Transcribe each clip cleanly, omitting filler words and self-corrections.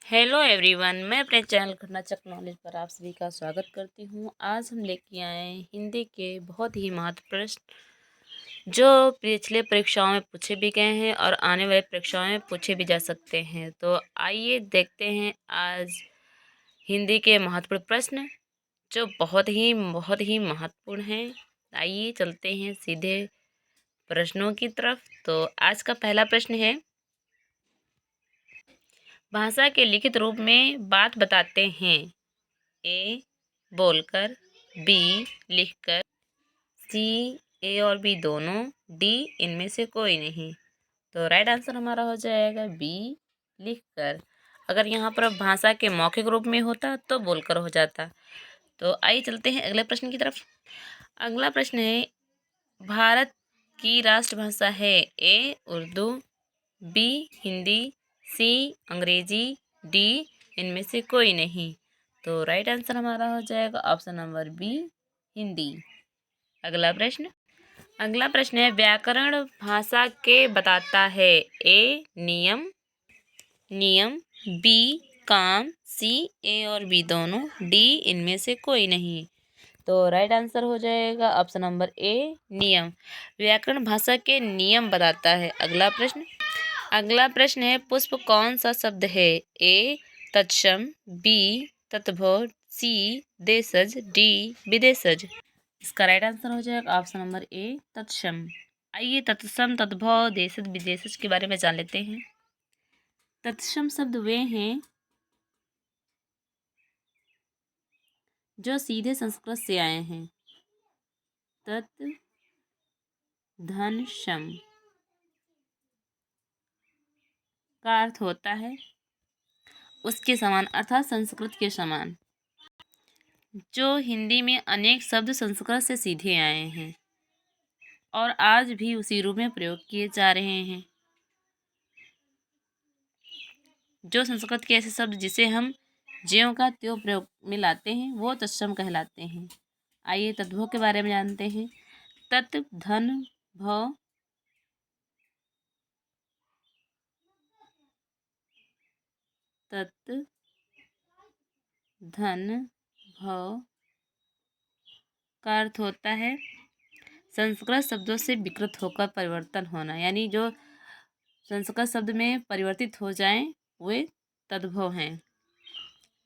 Hello everyone, मैं अपने channel कर्नाचक knowledge पर आप सभी का स्वागत करती हूँ। आज हम लेके आए हैं हिंदी के बहुत ही महत्वपूर्ण प्रश्न जो पिछले परीक्षाओं में पूछे भी गए हैं और आने वाले परीक्षाओं में पूछे भी जा सकते हैं। तो आइए देखते हैं आज हिंदी के महत्वपूर्ण प्रश्न जो बहुत ही महत्वपूर्ण हैं। आइए चलते हैं सीधे प्रश्नों की तरफ। तो आज का पहला प्रश्न है, भाषा के लिखित रूप में बात बताते हैं। ए बोलकर, बी लिखकर, सी ए और बी दोनों, डी इनमें से कोई नहीं। तो राइट आंसर हमारा हो जाएगा बी लिखकर। अगर यहाँ पर भाषा के मौखिक रूप में होता तो बोलकर हो जाता। तो आइए चलते हैं अगले प्रश्न की तरफ। अगला प्रश्न है, भारत की राष्ट्रभाषा है ए उर्दू, बी हिंदी, सी अंग्रेजी, डी इनमें से कोई नहीं। तो राइट आंसर हमारा हो जाएगा ऑप्शन नंबर बी हिंदी। अगला प्रश्न है, व्याकरण भाषा के बताता है। ए नियम, बी काम, सी ए और बी दोनों, डी इनमें से कोई नहीं। तो राइट आंसर हो जाएगा ऑप्शन नंबर ए नियम। व्याकरण भाषा के नियम बताता है। अगला प्रश्न है, पुष्प कौन सा शब्द है। ए तत्सम, बी तत्भव, सी देशज, डी विदेशज। इसका राइट आंसर हो जाएगा ऑप्शन नंबर ए तत्सम। आइए तत्सम, तत्भव, देशज, विदेशज के बारे में जान लेते हैं। तत्सम शब्द वे हैं जो सीधे संस्कृत से आए हैं। तत् धन सम का अर्थ होता है उसके समान, अर्थात संस्कृत के समान। जो हिंदी में अनेक शब्द संस्कृत से सीधे आए हैं और आज भी उसी रूप में प्रयोग किए जा रहे हैं। जो संस्कृत के ऐसे शब्द जिसे हम ज्यों का त्यों प्रयोग में लाते हैं वो तत्सम कहलाते हैं। आइए तद्भव के बारे में जानते हैं। तत् धन भव, तत् धन भव का अर्थ होता है संस्कृत शब्दों से विकृत होकर परिवर्तन होना, यानी जो संस्कृत शब्द में परिवर्तित हो जाएं वे तद्भव हैं।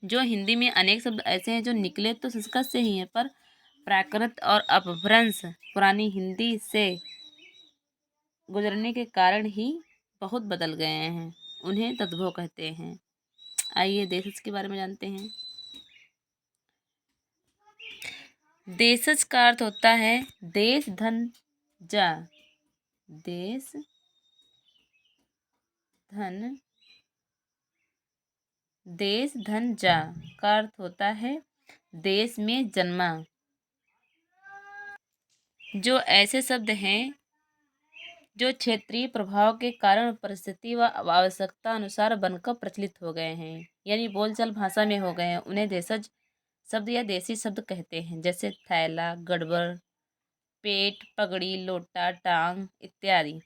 जो हिंदी में अनेक शब्द ऐसे हैं जो निकले तो संस्कृत से ही हैं, पर प्राकृत और अपभ्रंश पुरानी हिंदी से गुजरने के कारण ही बहुत बदल गए हैं, उन्हें तद्भव कहते हैं। आइए देशज के बारे में जानते हैं। देशज का अर्थ होता है देश धन जा। देश धन जा का अर्थ होता है देश में जन्मा। जो ऐसे शब्द हैं जो क्षेत्रीय प्रभाव के कारण परिस्थिति व आवश्यकता अनुसार बनकर प्रचलित हो गए हैं, यानी बोलचाल भाषा में हो गए हैं, उन्हें देशज शब्द या देसी शब्द कहते हैं। जैसे थैला, गड़बड़, पेट, पगड़ी, लोटा, टांग इत्यादि।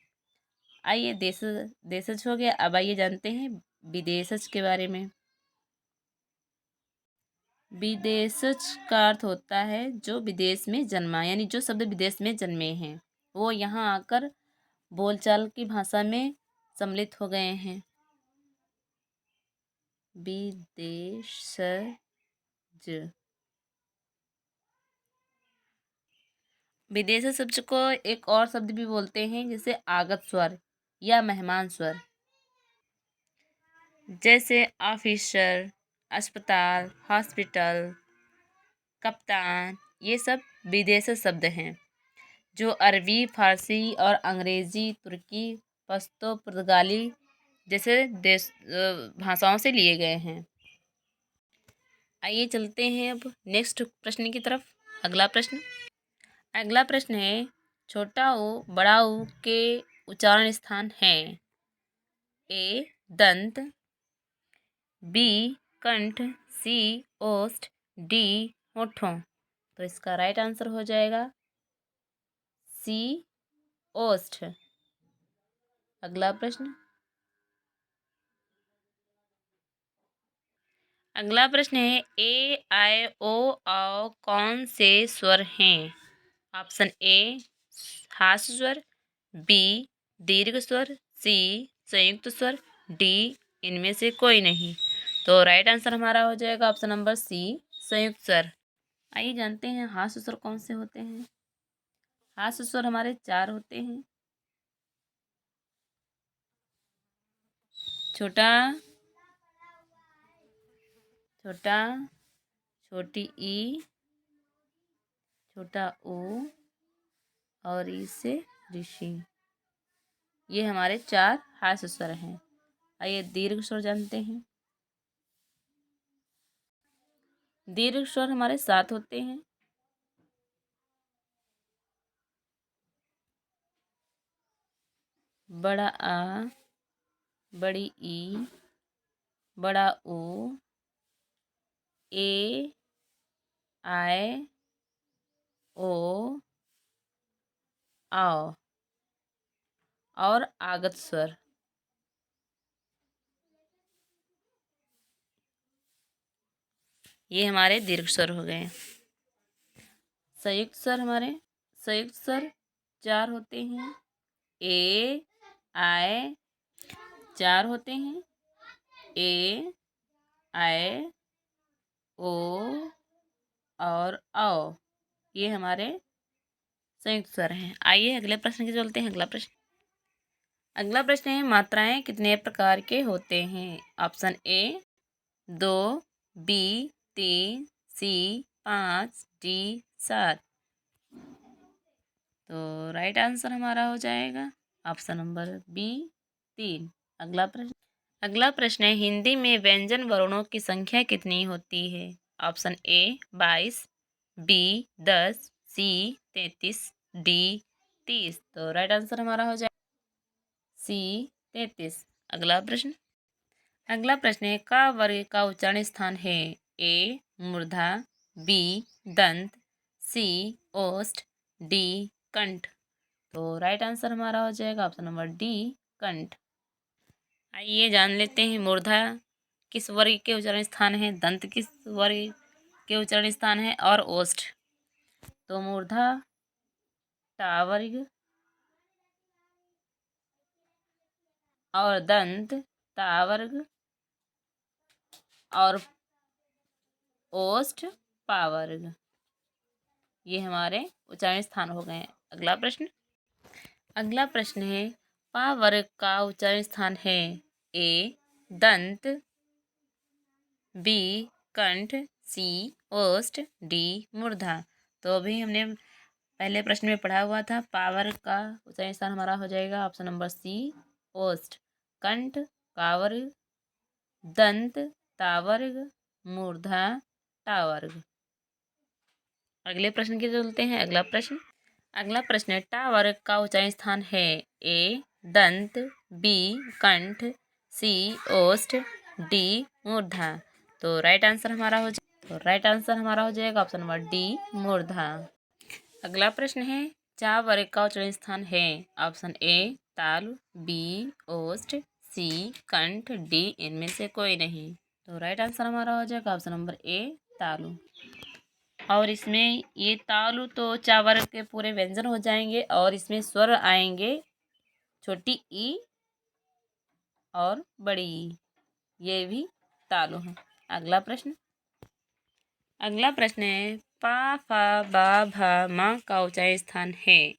आइए देशज हो गया। अब आइए जानते हैं विदेशज के बारे में। विदेशज का अर्थ होता है जो विदेश में जन्मा, यानी जो शब्द विदेश में जन्मे हैं वो यहाँ आकर बोलचाल की भाषा में सम्मिलित हो गए हैं। विदेशज। विदेशी शब्द को एक और शब्द भी बोलते हैं जैसे आगत स्वर या मेहमान स्वर। जैसे ऑफिसर, अस्पताल, हॉस्पिटल, कप्तान, ये सब विदेशी शब्द हैं जो अरबी, फारसी और अंग्रेजी, तुर्की, पश्तो, पुर्तगाली जैसे देश भाषाओं से लिए गए हैं। आइए चलते हैं अब नेक्स्ट प्रश्न की तरफ। अगला प्रश्न है, छोटा ऊ बड़ा ऊ के उच्चारण स्थान हैं। ए दंत, बी कंठ, सी ओष्ठ, डी होठों। तो इसका राइट आंसर हो जाएगा सी ओष्ठ। अगला प्रश्न, अगला प्रश्न है ए आई ओ औ कौन से स्वर हैं? ऑप्शन ए हास्य स्वर, बी दीर्घ स्वर, सी संयुक्त स्वर, डी इनमें से कोई नहीं। तो राइट आंसर हमारा हो जाएगा ऑप्शन नंबर सी संयुक्त स्वर। आइए जानते हैं हास्य स्वर कौन से होते हैं। हास्य स्वर हमारे 4 होते हैं। छोटा छोटा, छोटी ई, छोटा ओ और ई से ऋषि। ये हमारे 4 हास्य स्वर हैं। आइए दीर्घ स्वर जानते हैं। दीर्घ स्वर हमारे 7 होते हैं। बड़ा आ, बड़ी ई, बड़ा ओ, ए, आय, ओ, आओ और आगत स्वर। ये हमारे दीर्घ स्वर हो गए। संयुक्त स्वर हमारे संयुक्त स्वर 4 होते हैं। ए, आय 4 होते हैं। ए, आय, ओ और आओ ये हमारे संयुक्त स्वर हैं। आइए अगले प्रश्न की चलते हैं। अगला प्रश्न है मात्राएं कितने प्रकार के होते हैं? Option A 2, B 3, C 5, D 7। तो राइट आंसर हमारा हो जाएगा ऑप्शन नंबर बी 3। अगला प्रश्न है हिंदी में व्यंजन वर्णों की संख्या कितनी होती है? Option A 22, B 10, C 33, D 30। तो राइट आंसर हमारा हो जाएगा सी 33। अगला प्रश्न है का वर्ग का उच्चारण स्थान है? ए मूर्धा, बी दंत, सी ओष्ठ, डी कंठ। तो राइट आंसर हमारा हो जाएगा ऑप्शन नंबर डी कंठ। आइए जान लेते हैं मूर्धा किस वर्ग के उच्चारण स्थान है, दंत किस वर्ग के उच्चारण स्थान है और ओष्ठ। तो मूर्धा टा वर्ग और दंत ता वर्ग और ओष्ठ पा वर्ग। ये हमारे उच्चारण स्थान हो गए। अगला प्रश्न है पा वर्ग का उच्चारण स्थान है? ए दंत, बी कंठ, सी ओष्ठ, डी मूर्धा। तो अभी हमने पहले प्रश्न में पढ़ा हुआ था पा वर्ग का उच्चारण स्थान हमारा हो जाएगा ऑप्शन नंबर सी ओष्ठ, कंठ का वर्ग, दंत तावर्ग, मूर्धा टावर्ग। अगले प्रश्न की चलते हैं। अगला प्रश्न है टा वर्ग का उच्चारण स्थान है? ए दंत, बी कंठ, सी ओष्ठ, डी मूर्धा। तो राइट आंसर हमारा हो जाएगा ऑप्शन नंबर डी मूर्धा। अगला प्रश्न है चा वर्ग का उच्चारण स्थान है? ऑप्शन ए ताल, बी ओष्ठ, सी कंठ, डी इनमें से कोई नहीं। तो राइट आंसर हमारा हो जाएगा ऑप्शन नंबर ए तालु। और इसमें ये तालु तो चा वर्ग के पूरे व्यंजन हो जाएंगे और इसमें स्वर आएंगे छोटी ई और बड़ी ई, ये भी तालु है। अगला प्रश्न है पा फा बा भा मा का उच्चारण स्थान है?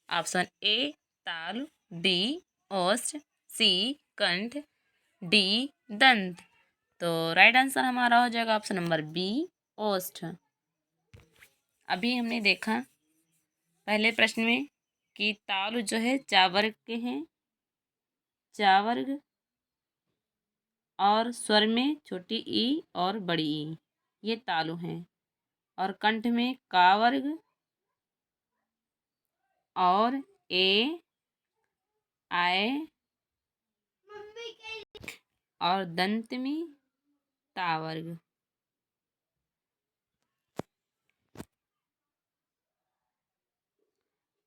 ऑप्शन ए ताल, बी ओष्ठ, सी कंठ, डी दंत। तो राइट आंसर हमारा हो जाएगा ऑप्शन नंबर बी ओष्ठ। अभी हमने देखा पहले प्रश्न में कि तालु जो है चा वर्ग के हैं, चा वर्ग और स्वर में छोटी ई और बड़ी ई ये तालु हैं और कंठ में का वर्ग और ए आय और दंत में ता वर्ग।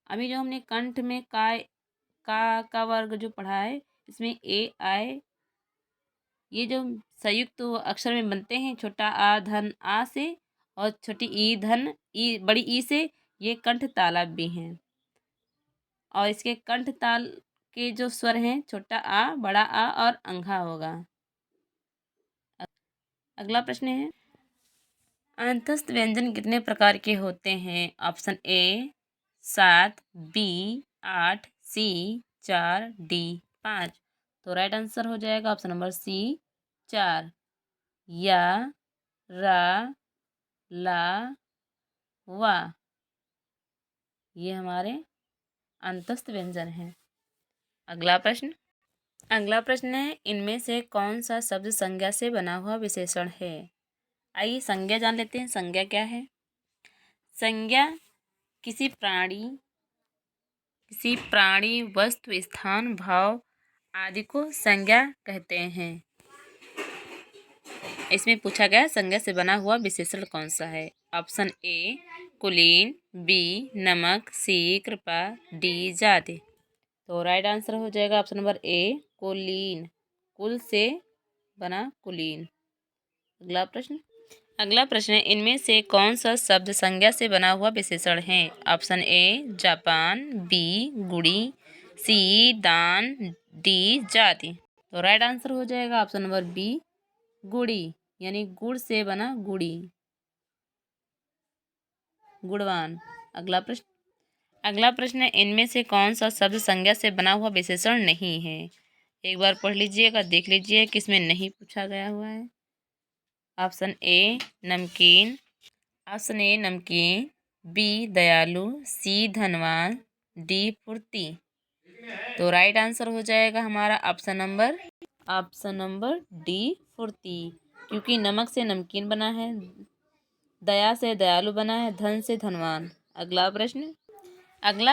अभी जो हमने कंठ में का वर्ग जो पढ़ा है इसमें ए आय ये जो संयुक्त अक्षर में बनते हैं, छोटा आ धन आ से और छोटी ई धन ई बड़ी ई से, ये कंठ तालव्य भी हैं। और इसके कंठ ताल के जो स्वर हैं, छोटा आ, बड़ा आ और अंघा होगा। अगला प्रश्न है, अंतस्थ व्यंजन कितने प्रकार के होते हैं? Option A 7, B 8, C 4, D 5। तो राइट आंसर हो जाएगा ऑप्शन नंबर सी 4। या, रा, ला, वा, ये हमारे अंतस्थ व्यंजन हैं। अगला प्रश्न है, इनमें से कौन सा शब्द संज्ञा से बना हुआ विशेषण है? आइए संज्ञा जान लेते हैं। संज्ञा क्या है? संज्ञा किसी प्राणी वस्तु स्थान भाव आदि को संज्ञा कहते हैं। इसमें पूछा गया संज्ञा से बना हुआ विशेषण कौन सा है? ऑप्शन ए कुलीन, बी नमक, सी कृपा, डी जाति। तो राइट आंसर हो जाएगा ऑप्शन नंबर ए कुलीन। कुल से बना कुलीन। अगला प्रश्न है, इनमें से कौन सा शब्द संज्ञा से बना हुआ विशेषण है? ऑप्शन ए जापान, बी गुड़ी, सी दान, डी जाति। तो राइट आंसर हो जाएगा ऑप्शन नंबर बी गुड़ी, यानी गुड़ से बना गुड़ी, गुणवान। अगला प्रश्न है, इनमें से कौन सा शब्द संज्ञा से बना हुआ विशेषण नहीं है? एक बार पढ़ लीजिएगा, देख लीजिए किसमें नहीं पूछा गया हुआ है। ऑप्शन ए नमकीन, बी दयालु, सी धनवान, डी फुर्ती। तो राइट आंसर हो जाएगा हमारा ऑप्शन नंबर डी फुर्ती, क्योंकि नमक से नमकीन बना है, दया से दयालु बना है, धन से धनवान। अगला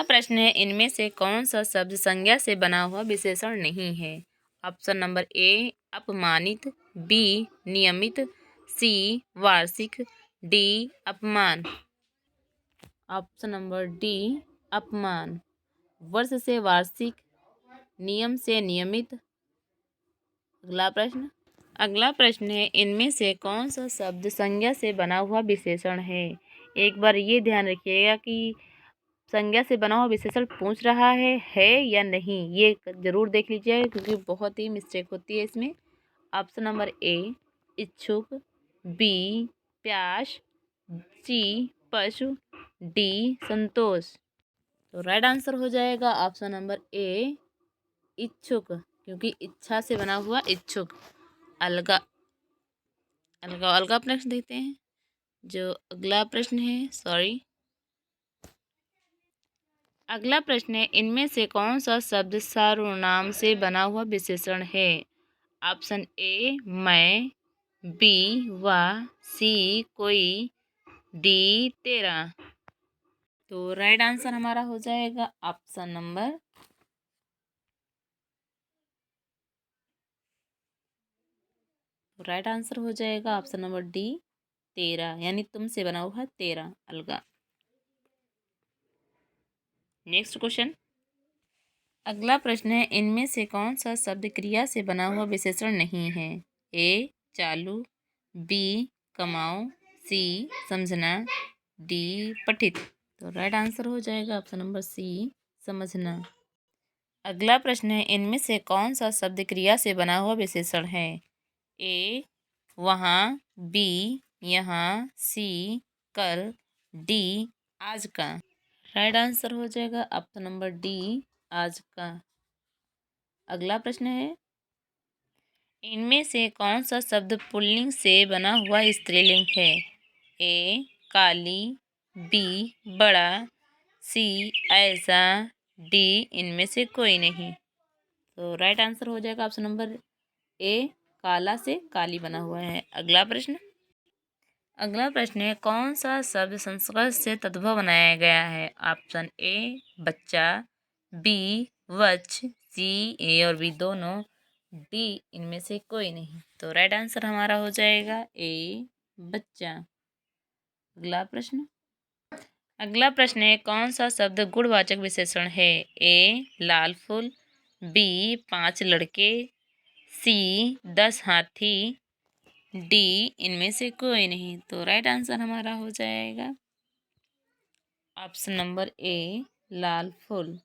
प्रश्न है, इनमें से कौन सा शब्द संज्ञा से बना हुआ विशेषण नहीं है? ऑप्शन नंबर ए अपमानित, बी नियमित, सी वार्षिक, डी अपमान। ऑप्शन नंबर डी अपमान। वर्ष से वार्षिक, नियम से नियमित। अगला प्रश्न है, इनमें से कौन सा शब्द संज्ञा से बना हुआ विशेषण है? एक बार ये ध्यान रखिएगा कि संज्ञा से बना हुआ विशेषण पूछ रहा है या नहीं, ये जरूर देख लीजिएगा, क्योंकि बहुत ही मिस्टेक होती है इसमें। ऑप्शन नंबर ए इच्छुक, बी प्यास, सी पशु, डी संतोष। तो राइट आंसर हो जाएगा ऑप्शन नंबर ए इच्छुक, क्योंकि इच्छा से बना हुआ इच्छुक। अलगा प्रश्न देखते हैं। जो अगला प्रश्न है, अगला प्रश्न है, इनमें से कौन सा शब्द सर्वनाम से बना हुआ विशेषण है? ऑप्शन ए मैं, बी वह, सी कोई, डी तेरा। तो राइट आंसर हमारा हो जाएगा ऑप्शन नंबर डी तेरा, यानी तुमसे बना हुआ तेरा, अलगा। Next question. अगला प्रश्न है, इनमें से कौन सा शब्द क्रिया से बना हुआ विशेषण नहीं है? ए चालू, बी कमाओ, सी समझना, डी पठित। तो राइट आंसर हो जाएगा ऑप्शन नंबर सी समझना। अगला प्रश्न है, इनमें से कौन सा शब्द क्रिया से बना हुआ विशेषण है? ए वहाँ, बी यहाँ, सी कल, डी आज का। राइट आंसर हो जाएगा ऑप्शन नंबर डी आज का। अगला प्रश्न है, इनमें से कौन सा शब्द पुल्लिंग से बना हुआ स्त्रीलिंग है? ए काली, बी बड़ा, सी ऐसा, डी इनमें से कोई नहीं। तो राइट आंसर हो जाएगा ऑप्शन नंबर ए काला से काली बना हुआ है। अगला प्रश्न है, कौन सा शब्द संस्कृत से तद्भव बनाया गया है? ऑप्शन ए बच्चा, बी वृक्ष, सी ए और बी दोनों, डी इनमें से कोई नहीं। तो राइट आंसर हमारा हो जाएगा ए बच्चा। अगला प्रश्न है, कौन सा शब्द गुणवाचक विशेषण है? ए लाल फूल, बी 5 लड़के, सी 10 हाथी, डी इनमें से कोई नहीं। तो राइट आंसर हमारा हो जाएगा ऑप्शन नंबर ए, लाल फूल।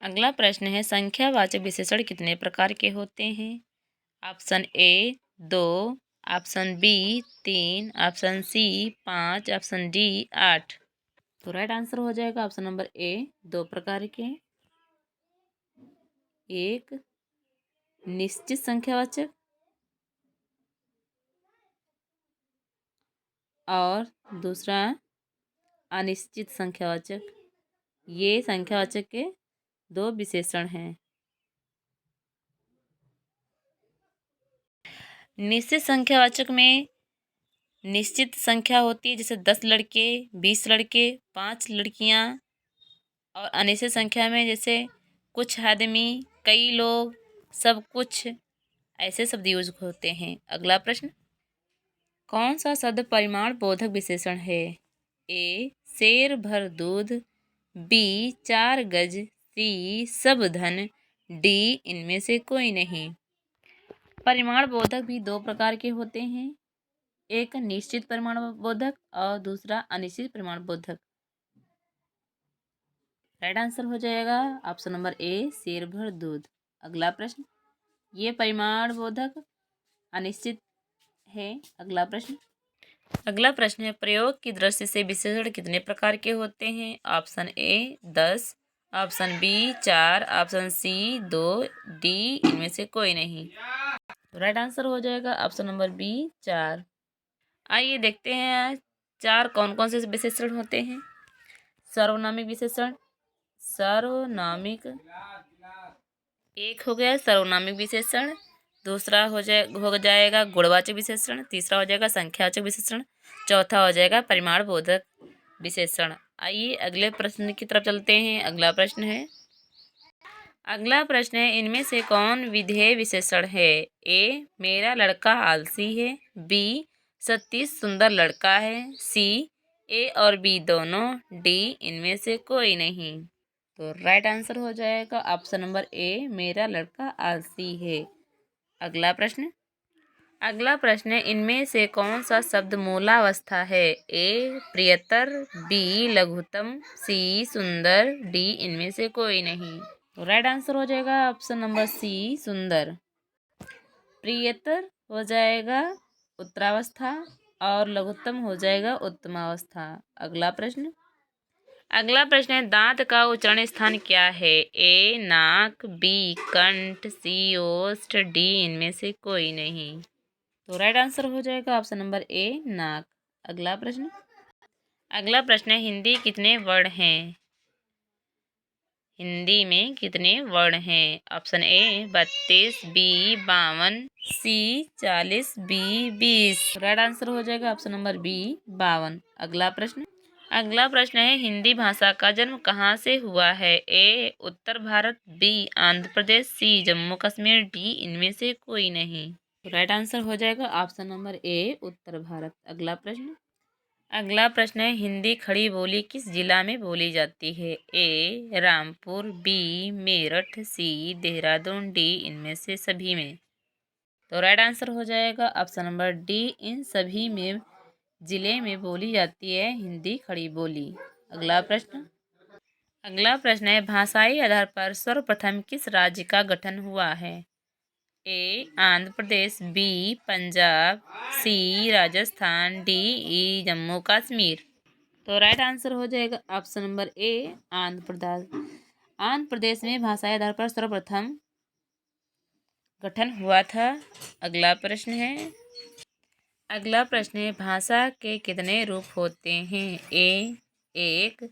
अगला प्रश्न है संख्यावाचक विशेषण कितने प्रकार के होते हैं? Option A 2, option B 3, option C 5, option D 8। तो राइट आंसर हो जाएगा ऑप्शन नंबर ए, 2 प्रकार के। एक निश्चित संख्यावाचक और दूसरा अनिश्चित संख्यावाचक। ये संख्यावाचक के 2 विशेषण हैं। निश्चित संख्यावाचक में निश्चित संख्या होती है, जैसे 10 लड़के, 20 लड़के, 5 लड़कियां। और अनिश्चित संख्या में जैसे कुछ आदमी, कई लोग, सब कुछ, ऐसे शब्द यूज होते हैं। अगला प्रश्न, कौन सा शब्द परिमाण बोधक विशेषण है? ए शेर भर दूध, बी 4 गज, सी सब धन, डी इनमें से कोई नहीं। परिमाण बोधक भी 2 प्रकार के होते हैं, एक निश्चित परिमाण बोधक और दूसरा अनिश्चित परिमाण बोधक। राइट आंसर हो जाएगा ऑप्शन नंबर ए, शेर भर दूध। अगला प्रश्न, ये परिमाण बोधक अनिश्चित है। अगला प्रश्न है प्रयोग की दृष्टि से विशेषण कितने प्रकार के होते हैं? Option A 10, option B 4, option C 2, D इनमें से कोई नहीं। राइट आंसर हो जाएगा ऑप्शन नंबर बी 4। आइए देखते हैं 4 कौन कौन से विशेषण होते हैं। सर्वनामिक विशेषण, सर्वनामिक, एक हो गया सर्वनामिक विशेषण, दूसरा हो जाएगा गुणवाचक विशेषण, तीसरा हो जाएगा संख्यावाचक विशेषण, चौथा हो जाएगा परिमाण बोधक विशेषण। आइए अगले प्रश्न की तरफ चलते हैं। अगला प्रश्न है इनमें से कौन विधेय विशेषण है? ए मेरा लड़का आलसी है, बी सतीश सुंदर लड़का है, सी ए और बी दोनों, डी इनमें से कोई नहीं। तो राइट आंसर हो जाएगा ऑप्शन नंबर ए, मेरा लड़का आलसी है। अगला प्रश्न है इनमें से कौन सा शब्द मूलावस्था है? ए प्रियतर, बी लघुत्तम, सी सुंदर, डी इनमें से कोई नहीं। तो राइट आंसर हो जाएगा ऑप्शन नंबर सी, सुंदर। प्रियतर हो जाएगा उत्तरावस्था और लघुत्तम हो जाएगा उत्तमावस्था। अगला प्रश्न है दांत का उच्चारण स्थान क्या है? ए नाक, बी कंठ, सी ओष्ठ, डी इनमें से कोई नहीं। तो राइट आंसर हो जाएगा ऑप्शन नंबर ए, नाक। अगला प्रश्न है हिंदी कितने वर्ण हैं? हिंदी में कितने वर्ण हैं? Option A 32, B 52, C 40, B 20। Right answer हो जाएगा ऑप्शन नंबर बी, 52। अगला प्रश्न है हिंदी भाषा का जन्म कहाँ से हुआ है? ए उत्तर भारत, बी आंध्र प्रदेश, सी जम्मू कश्मीर, डी इनमें से कोई नहीं। राइट आंसर हो जाएगा ऑप्शन नंबर ए, उत्तर भारत। अगला प्रश्न है हिंदी खड़ी बोली किस जिला में बोली जाती है? ए रामपुर, बी मेरठ, सी देहरादून, डी इनमें से सभी में। तो राइट आंसर हो जाएगा ऑप्शन नंबर डी, इन सभी में जिले में बोली जाती है हिंदी खड़ी बोली। अगला प्रश्न है भाषाई आधार पर सर्वप्रथम किस राज्य का गठन हुआ है? ए आंध्र प्रदेश, बी पंजाब, सी राजस्थान, डी जम्मू कश्मीर। तो राइट आंसर हो जाएगा option number A, Andhra Pradesh में भाषाई आधार पर सर्वप्रथम गठन हुआ था। अगला प्रश्न है भाषा के कितने रूप होते हैं? ए 1,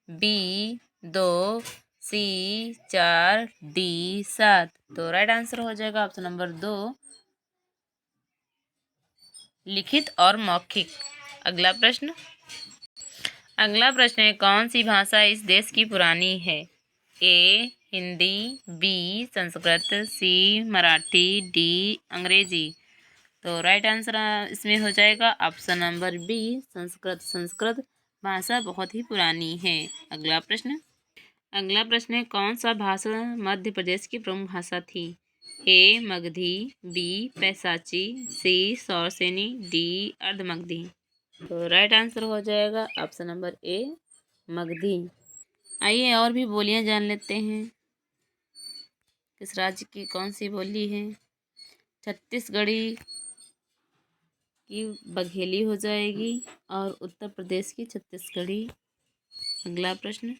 बी 2, सी 4, डी 7। तो राइट आंसर हो जाएगा ऑप्शन नंबर 2, लिखित और मौखिक। अगला प्रश्न है कौन सी भाषा इस देश की पुरानी है? ए हिंदी, बी संस्कृत, सी मराठी, डी अंग्रेजी। तो राइट आंसर इसमें हो जाएगा ऑप्शन नंबर बी, संस्कृत भाषा बहुत ही पुरानी है। अगला प्रश्न है कौन सा भाषा मध्य प्रदेश की प्रमुख भाषा थी? ए मगधी, बी पैसाची, सी सौरसेनी, डी अर्धमगधी। तो राइट आंसर हो जाएगा ऑप्शन नंबर ए मगधी। आइए और भी बोलियां जान लेते हैं। किस राज्य की कौन सी बोली है? छत्तीसगढ़ी की बघेली हो जाएगी और उत्तर प्रदेश की छत्तीसगढ़ी। अगला प्रश्न,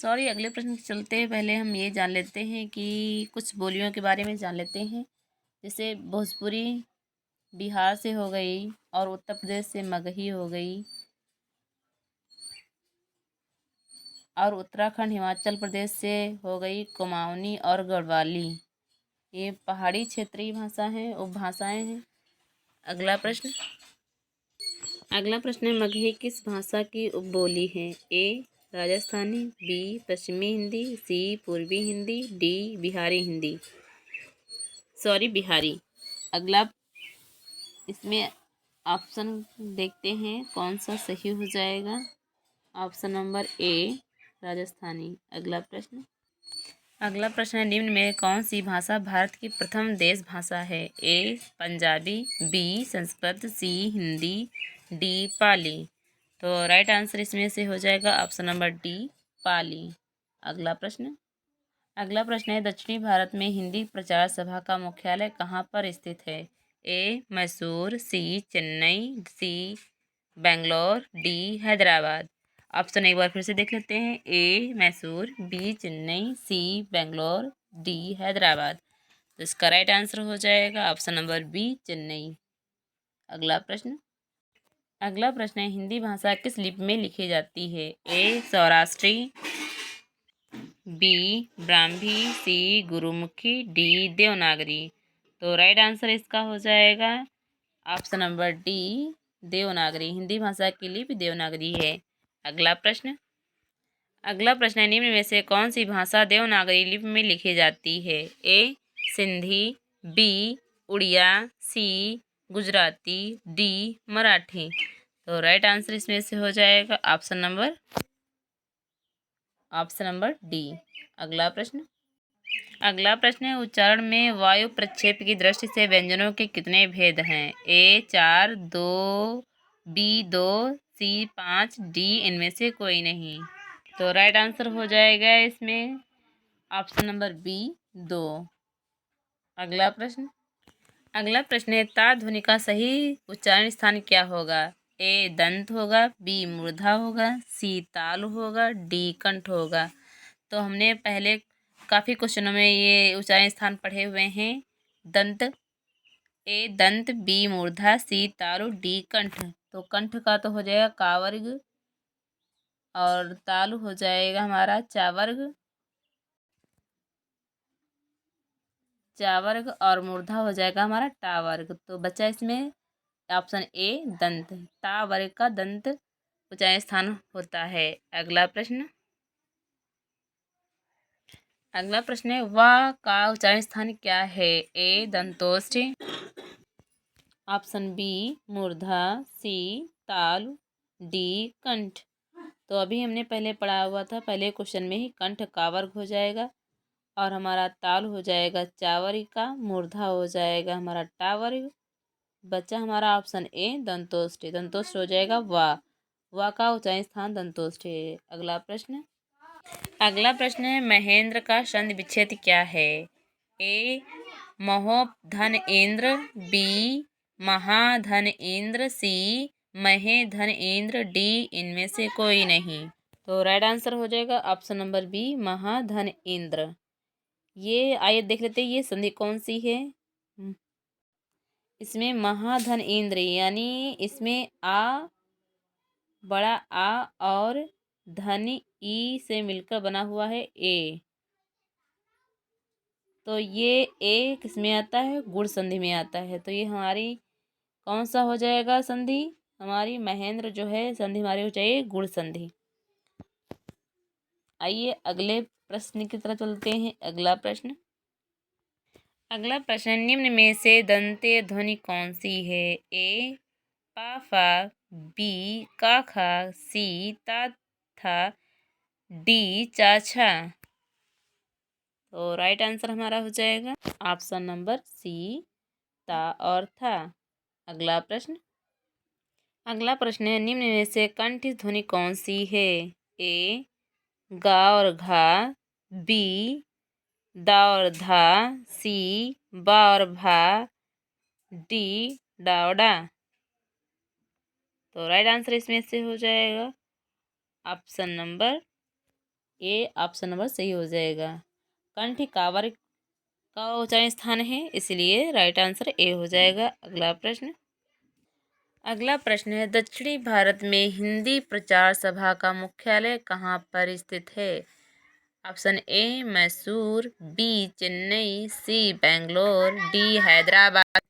अगले प्रश्न चलते हैं। पहले हम ये जान लेते हैं कि कुछ बोलियों के बारे में जान लेते हैं। जैसे भोजपुरी बिहार से हो गई और उत्तर प्रदेश से मगही हो गई, और उत्तराखंड हिमाचल प्रदेश से हो गई कुमाऊनी और गढ़वाली। ये पहाड़ी क्षेत्रीय भाषा है, उपभाषाएं हैं। अगला प्रश्न है, मगही किस भाषा की उपबोली है? ए राजस्थानी, बी पश्चिमी हिंदी, सी पूर्वी हिंदी, डी बिहारी हिंदी। बिहारी। अगला इसमें ऑप्शन देखते हैं कौन सा सही हो जाएगा। Option number A Rajasthani. अगला प्रश्न है, निम्न में कौन सी भाषा भारत की प्रथम देश भाषा है? ए पंजाबी, बी संस्कृत, सी हिंदी, डी पाली। तो राइट आंसर इसमें से हो जाएगा ऑप्शन नंबर डी पाली। अगला प्रश्न है, दक्षिणी भारत में हिंदी प्रचार सभा का मुख्यालय कहाँ पर स्थित है? ए मैसूर, सी Chennai, C Bangalore, D Hyderabad. Option एक बार फिर से देख लेते हैं। ए Mysore, B Chennai, C Bangalore, D Hyderabad. तो इसका राइट आंसर हो जाएगा ऑप्शन नंबर बी चेन्नई। अगला प्रश्न है, हिंदी भाषा किस लिपि में लिखी जाती है? ए सौराष्ट्री, बी ब्राह्मी, सी गुरुमुखी, डी देवनागरी। तो राइट आंसर इसका हो जाएगा option number D Devanagari. Hindi भाषा की लिपि देवनागरी है। अगला प्रश्न है, निम्न में से कौन सी भाषा देवनागरी लिपि में लिखी जाती है? ए सिंधी, बी उड़िया, सी गुजराती, डी मराठी। तो राइट आंसर इसमें से हो जाएगा ऑप्शन नंबर डी। अगला प्रश्न है, उच्चारण में वायु प्रक्षेप की दृष्टि से व्यंजनों के कितने भेद हैं? ए 4, 2, बी 2, सी 5, डी इनमें से कोई नहीं। तो राइट आंसर हो जाएगा इसमें ऑप्शन नंबर बी 2। अगला प्रश्न है, ता ध्वनि का सही उच्चारण स्थान क्या होगा? ए दंत होगा, बी मूर्धा होगा, सी तालु होगा, डी कंठ होगा। तो हमने पहले काफ़ी क्वेश्चनों में ये उच्चारण स्थान पढ़े हुए हैं। दंत, ए दंत, बी मूर्धा, सी तालु, डी कंठ। तो कंठ का तो हो जाएगा का वर्ग और तालु हो जाएगा हमारा चा वर्ग और मूर्धा हो जाएगा हमारा टा वर्ग। तो बचा इसमें ऑप्शन ए दंत। ता वर्ग का दंत उच्चारण स्थान होता है। अगला प्रश्न है, वा का उच्चारण स्थान क्या है? ए दंतोष्ठ, ऑप्शन बी मूर्धा, सी ताल, डी कंठ। तो अभी हमने पहले पढ़ा हुआ था, पहले क्वेश्चन में ही कंठ का वर्ग हो जाएगा और हमारा ताल हो जाएगा चावर्ग का, मूर्धा हो जाएगा हमारा टावर्ग। बचा हमारा ऑप्शन ए दंतोष्ठ। दंतोष्ठ हो जाएगा वा का उच्चारण स्थान दंतोष्ठ है। अगला प्रश्न है, महेंद्र का संधि विच्छेद क्या है? ए महोधन इंद्र, बी महाधन इंद्र, सी महे धन इंद्र, डी इनमें से कोई नहीं। तो राइट आंसर हो जाएगा ऑप्शन नंबर बी महाधन इंद्र। ये आइए देख लेते हैं ये संधि कौन सी है। इसमें महाधन इंद्र यानी इसमें आ, बड़ा आ और धन ई से मिलकर बना हुआ है ए। तो ये ए किस में आता है? गुण संधि में आता है। तो ये हमारी कौन सा हो जाएगा संधि? हमारी महेंद्र जो है संधि हमारी हो जाएगी गुण संधि। आइए अगले प्रश्न की तरफ चलते हैं। अगला प्रश्न निम्न में से दंत्य ध्वनि कौन सी है? ए पा फा, बी का खा, सी ता था, डी चा छा। तो राइट आंसर हमारा हो जाएगा ऑप्शन नंबर सी, ता और था। अगला प्रश्न है, निम्न में से कंठित ध्वनि कौन सी है? ए गा और घा, बी दा और धा, सी बा और भा, डी डा और डा। तो राइट आंसर इसमें से हो जाएगा option number A, option number सही हो जाएगा। कंठी कावर का उच्चारण स्थान है, इसलिए राइट आंसर ए हो जाएगा। अगला प्रश्न है, दक्षिणी भारत में हिंदी प्रचार सभा का मुख्यालय कहाँ पर स्थित है? Option A Mysore, B Chennai, C Bangalore, D Hyderabad.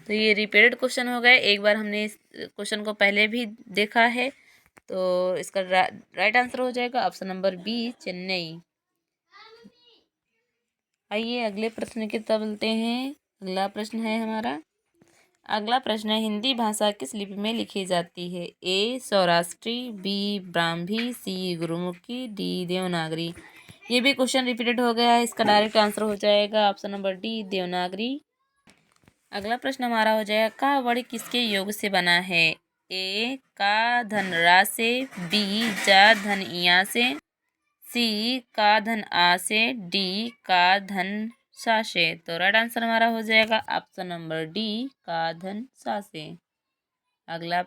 तो ये रिपीटेड क्वेश्चन हो गए, एक बार हमने इस क्वेश्चन को पहले भी देखा है। तो इसका राइट आंसर हो जाएगा ऑप्शन नंबर बी, चेन्नई। आइए अगले प्रश्न की तरफ चलते हैं। अगला प्रश्न है, हिंदी भाषा किस लिपि में लिखी जाती है? ए सौराष्ट्री, बी ब्राह्मी, सी गुरुमुखी, डी देवनागरी। ये भी क्वेश्चन रिपीटेड हो गया है, इसका डायरेक्ट आंसर हो जाएगा ऑप्शन नंबर डी, देवनागरी। अगला प्रश्न हमारा हो जाएगा, का वर्ण किसके योग से बना है? ए का धन रा से, बी जा धन इया से, सी का धन आ से, डी का धन सा से। तो राइट आंसर हमारा हो जाएगा ऑप्शन नंबर डी, का धन सा से। अगला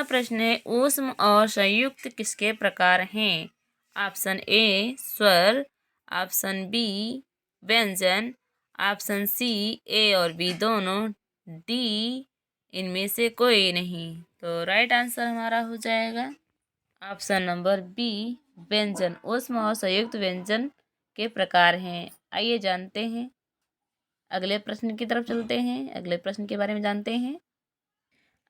प्रश्न है, ऊष्म और संयुक्त किसके प्रकार हैं? ऑप्शन ए स्वर, ऑप्शन बी व्यंजन, ऑप्शन सी ए और बी दोनों, डी इनमें से कोई नहीं। तो राइट आंसर हमारा हो जाएगा ऑप्शन नंबर बी, व्यंजन। ऊष्म और संयुक्त व्यंजन के प्रकार हैं। आइए जानते हैं, अगले प्रश्न की तरफ चलते हैं, अगले प्रश्न के बारे में जानते हैं।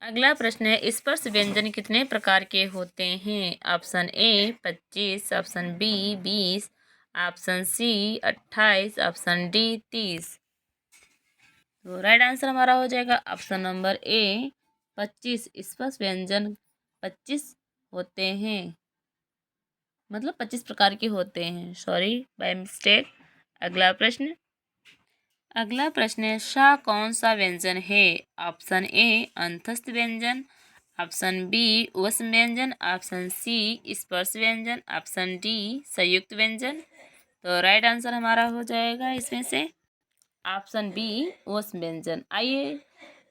अगला प्रश्न है, स्पर्श व्यंजन कितने प्रकार के होते हैं? Option A 25, option B 20, option C 28, option D 30। तो राइट आंसर हमारा हो जाएगा ऑप्शन नंबर ए 25। स्पर्श व्यंजन 25 होते हैं, मतलब 25 प्रकार के होते हैं, सॉरी बाय मिस्टेक। अगला प्रश्न है, श कौन सा व्यंजन है? ऑप्शन ए अंतस्थ व्यंजन, ऑप्शन बी उष्म व्यंजन, ऑप्शन सी स्पर्श व्यंजन, ऑप्शन डी संयुक्त व्यंजन। तो राइट आंसर हमारा हो जाएगा इसमें से ऑप्शन बी उष्म व्यंजन। आइए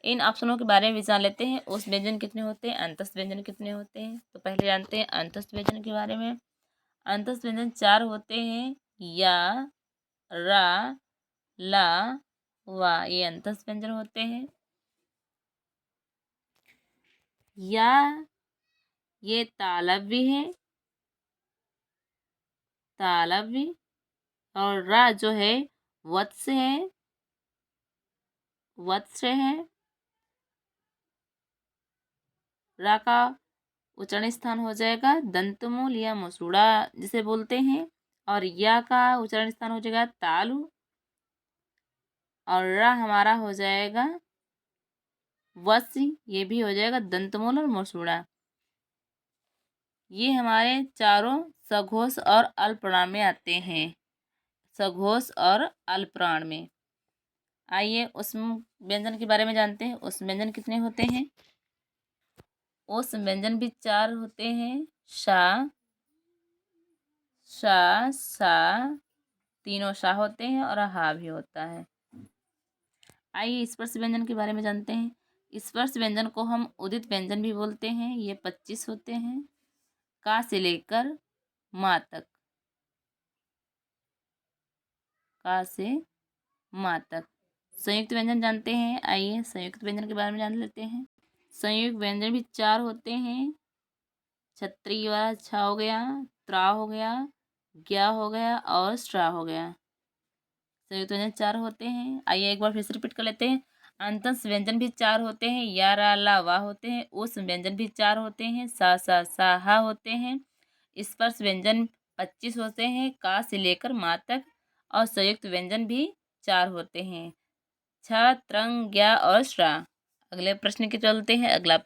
इन ऑप्शनों के बारे में भी जान लेते हैं। उष्म व्यंजन कितने होते हैं, अंतस्थ व्यंजन कितने होते हैं? तो पहले जानते हैं अंतस्थ व्यंजन के बारे में। अंतस्थ व्यंजन 4 होते हैं, या, रा, ला, वा, ये अंतस्थ व्यंजन होते हैं। या ये तालव्य है, तालव्य, और रा जो है वत्स है, वत्स है। रा का उच्चारण स्थान हो जाएगा दंतमूल या मसूड़ा जिसे बोलते हैं, और या का उच्चारण स्थान हो जाएगा तालु, और रा हमारा हो जाएगा वस्य, ये भी हो जाएगा दंतमूल और मसूड़ा। ये हमारे चारों सघोष और अल्पप्राण में आते हैं, सघोष और अल्पप्राण में। आइए उष्म व्यंजन के बारे में जानते हैं। उष्म व्यंजन कितने होते हैं? उष्म व्यंजन भी 4 होते हैं, शा, शा, सा, तीनों शा होते हैं, और हा भी होता है। आइए स्पर्श व्यंजन के बारे में जानते हैं। स्पर्श व्यंजन को हम उदित व्यंजन भी बोलते हैं। ये 25 होते हैं, का से लेकर मा तक, का से मा तक। संयुक्त व्यंजन जानते हैं, आइए संयुक्त व्यंजन के बारे में जान लेते हैं। संयुक्त व्यंजन भी 4 होते हैं, छत्री वाला छा हो गया, त्रा हो गया, ज्ञा हो गया, और स्ट्रा हो गया। संयुक्त व्यंजन 4 होते हैं। आइए एक बार फिर से रिपीट कर लेते हैं। अंतस्थ व्यंजन भी 4 होते हैं, या, रा, ला, वा होते हैं। उष्म व्यंजन भी 4 होते हैं, सा, हा होते हैं। स्पर्श व्यंजन 25 होते हैं, का से लेकर मा तक, और संयुक्त व्यंजन भी 4 होते हैं, छ, त्रंग, ज्ञा और श्रा। अगले प्रश्न की चलते हैं। अगला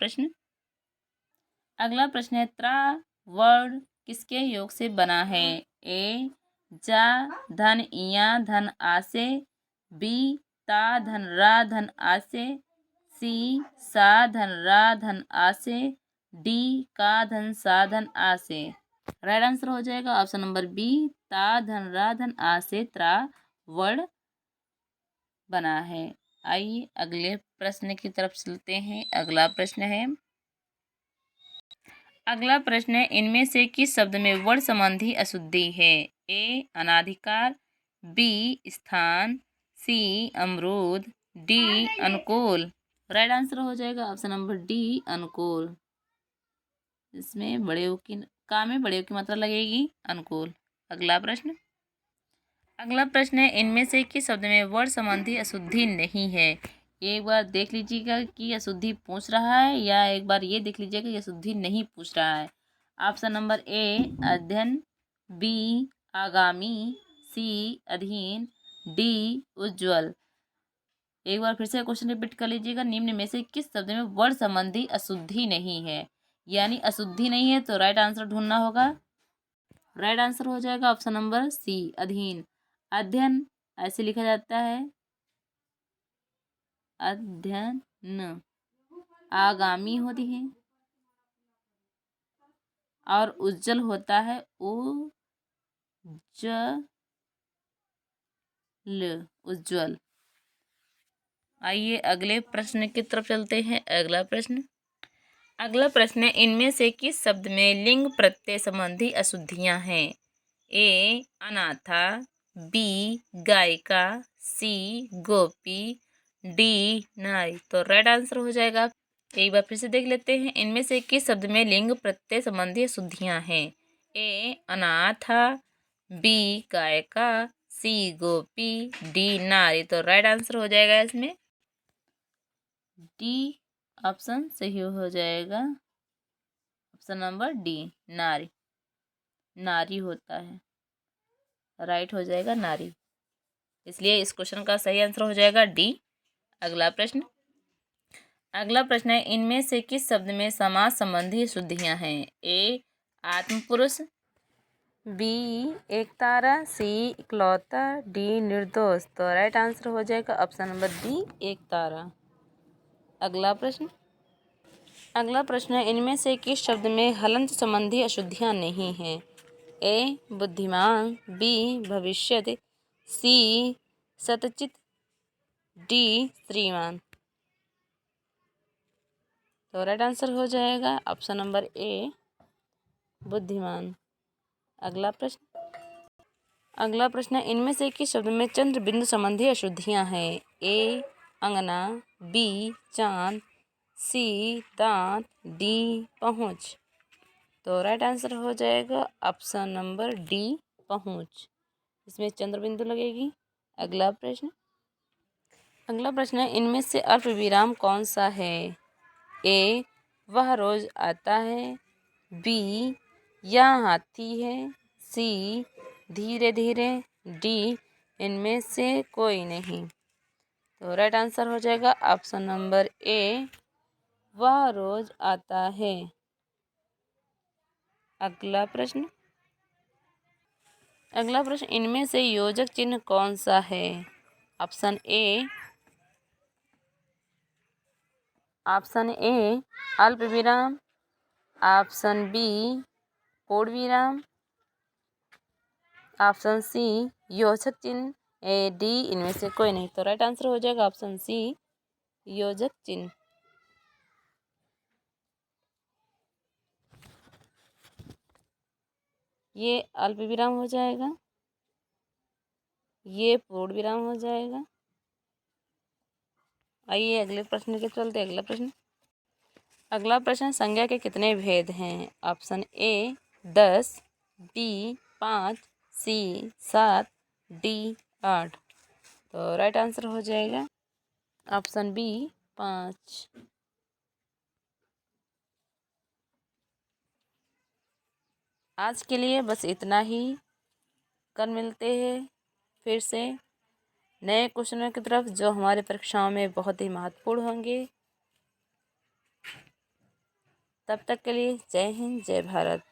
प्रश्न है, त्रा वर्ण किसके योग से बना है? ए जा धन इया धन आसे, बी ता धन रा धन आसे, सी सा धन रा धन आसे, डी का धन सा धन आसे। राइट आंसर हो जाएगा ऑप्शन नंबर बी, ता धन रा धन आसे त्रा वर्ड बना है। आइए अगले प्रश्न की तरफ चलते हैं। अगला प्रश्न है इनमें से किस शब्द में वर्ण संबंधी अशुद्धि है? ए अनाधिकार, बी स्थान, सी अमरूद, डी अनुकूल। राइट आंसर हो जाएगा ऑप्शन नंबर डी अनुकूल। इसमें बड़े ओ की का में बड़े ओ की मात्रा लगेगी अनुकूल। अगला प्रश्न है इनमें से किस शब्द में वर्ण संबंधी अशुद्धि नहीं है? एक बार देख लीजिएगा कि अशुद्धि पूछ रहा है या एक बार ये देख लीजिएगा कि अशुद्धि नहीं पूछ रहा है। ऑप्शन नंबर ए अध्ययन, बी आगामी, सी अधीन, डी उज्ज्वल। एक बार फिर से क्वेश्चन रिपीट कर लीजिएगा। निम्न में से किस शब्द में वर्ण संबंधी अशुद्धि नहीं है? यानी अशुद्धि नहीं है तो राइट आंसर ढूंढना होगा। राइट आंसर हो जाएगा ऑप्शन नंबर सी अधीन। अध्ययन ऐसे लिखा जाता है, अध्ययन। आगामी होती है और उज्जवल होता है उज्जवल। आइए अगले प्रश्न की तरफ चलते हैं। अगला प्रश्न है इनमें से किस शब्द में लिंग प्रत्यय संबंधी अशुद्धियां हैं? ए अनाथा, बी गायिका, सी गोपी, डी नारी। तो राइट आंसर हो जाएगा। एक बार फिर से देख लेते हैं इनमें से किस शब्द में लिंग प्रत्यय संबंधी अशुद्धियां हैं? ए अनाथा, बी गायिका, सी गोपी, डी नारी। तो राइट आंसर हो जाएगा इसमें डी ऑप्शन सही हो जाएगा। ऑप्शन नंबर डी नारी। नारी होता है, राइट हो जाएगा नारी। इसलिए इस क्वेश्चन का सही आंसर हो जाएगा डी। अगला प्रश्न है इनमें से किस शब्द में समास संबंधी अशुद्धियां हैं? ए आत्मपुरुष, बी एकतारा, सी इकलौता, डी निर्दोष। तो राइट आंसर हो जाएगा ऑप्शन नंबर डी एकतारा। अगला प्रश्न है इनमें से किस शब्द में हलंत संबंधी अशुद्धियां नहीं हैं? ए बुद्धिमान, बी भविष्यति, सी सतचित, डी श्रीमान। तो राइट आंसर हो जाएगा ऑप्शन नंबर ए बुद्धिमान। अगला प्रश्न है इनमें से किस शब्द में चंद्र बिंदु संबंधी अशुद्धियां हैं? ए अंगना, बी चांद, सी दांत, डी पहुँच। तो राइट आंसर हो जाएगा ऑप्शन नंबर डी पहुँच। इसमें चंद्र बिंदु लगेगी। अगला प्रश्न है इनमें से अल्प विराम कौन सा है? ए वह रोज आता है, बी यह हाथी है, सी धीरे धीरे, डी इनमें से कोई नहीं। तो राइट आंसर हो जाएगा ऑप्शन नंबर ए वह रोज आता है। अगला प्रश्न इनमें से योजक चिन्ह कौन सा है? ऑप्शन ए अल्प विराम, ऑप्शन बी पूर्ण विराम, ऑप्शन सी योजक चिन्ह, ए डी इनमें से कोई नहीं। तो राइट आंसर हो जाएगा ऑप्शन सी योजक चिन्ह। ये अल्प विराम हो जाएगा, ये पूर्ण विराम हो जाएगा। आइए अगले प्रश्न के चलते। अगला प्रश्न संज्ञा के कितने भेद हैं? Option A 10, B 5, C 7, D 8। तो राइट आंसर हो जाएगा ऑप्शन बी 5। आज के लिए बस इतना ही। कल मिलते हैं फिर से नए क्वेश्चनों की तरफ जो हमारे परीक्षाओं में बहुत ही महत्वपूर्ण होंगे। तब तक के लिए जय हिंद, जय भारत।